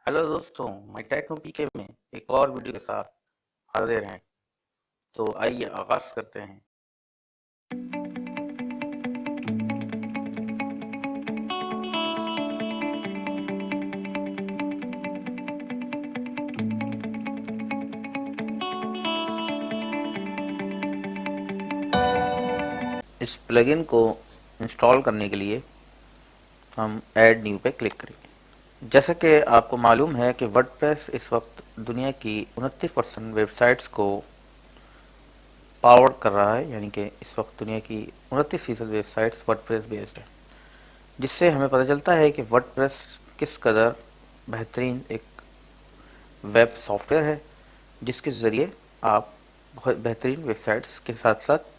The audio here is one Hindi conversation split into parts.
हेलो दोस्तों, मैं टेक पीके में एक और वीडियो के साथ हाजिर हैं। तो आइए आगाज करते हैं। इस प्लगइन को इंस्टॉल करने के लिए हम ऐड न्यू पे क्लिक करेंगे। जैसा कि आपको मालूम है कि वर्डप्रेस इस वक्त दुनिया की 29% वेबसाइट्स को पावर कर रहा है, यानी कि इस वक्त दुनिया की 29% वेबसाइट्स वर्डप्रेस बेस्ड है, जिससे हमें पता चलता है कि वर्डप्रेस किस कदर बेहतरीन एक वेब सॉफ्टवेयर है, जिसके ज़रिए आप बहुत बेहतरीन वेबसाइट्स के साथ साथ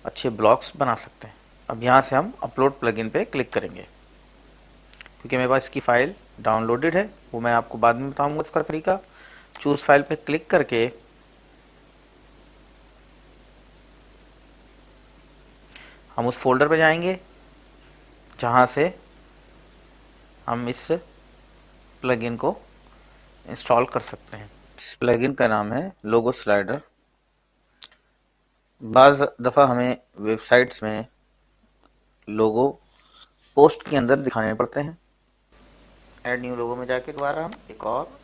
अच्छे ब्लॉग्स बना सकते हैं। अब यहाँ से हम अपलोड प्लगइन पे क्लिक करेंगे, क्योंकि मेरे पास इसकी फ़ाइल डाउनलोडेड है। वो मैं आपको बाद में बताऊंगा इसका तरीका। चूज़ फाइल पे क्लिक करके हम उस फोल्डर पे जाएंगे जहाँ से हम इस प्लगइन को इंस्टॉल कर सकते हैं। इस प्लगइन का नाम है लोगो स्लाइडर। बाज़ दफ़ा हमें वेबसाइट्स में लोगो पोस्ट के अंदर दिखाने पड़ते हैं। ऐड न्यू लोगो में जाके दोबारा हम एक और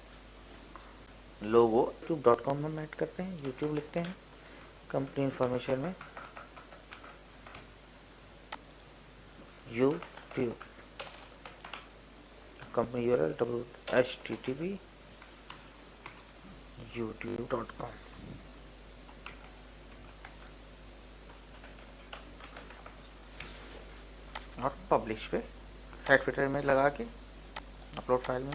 लोगो youtube.com में ऐड करते हैं। यूट्यूब लिखते हैं। कंपनी इंफॉर्मेशन में YouTube company URL http youtube.com और पब्लिश पे साइट फिल्टर में लगा के अपलोड फाइल में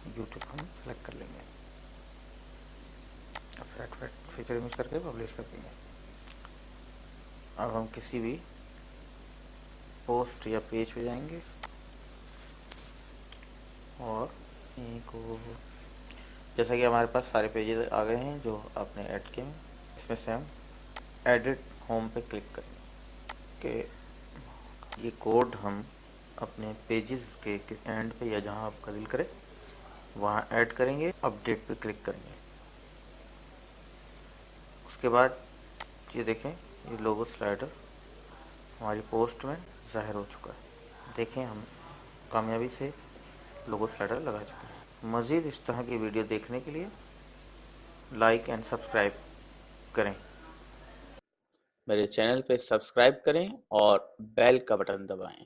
यूट्यूब हम सेलेक्ट कर लेंगे। अब साइट फीचर इमेज करके पब्लिश कर देंगे। अब हम किसी भी पोस्ट या पेज पे जाएंगे और को जैसा कि हमारे पास सारे पेजेस आ गए हैं जो आपने ऐड किए हैं। इसमें से हम एडिट होम पे क्लिक करेंगे कि ये कोड हम अपने पेजेस के एंड पे या जहां आपका दिल करे वहां ऐड करेंगे। अपडेट पे क्लिक करेंगे। उसके बाद ये देखें, ये लोगो स्लाइडर हमारी पोस्ट में ज़ाहिर हो चुका है। देखें, हम कामयाबी से लोगो स्लाइडर लगा चुके हैं। मज़ीद इस तरह की वीडियो देखने के लिए लाइक एंड सब्सक्राइब करें। मेरे चैनल पे सब्सक्राइब करें और बेल का बटन दबाएं।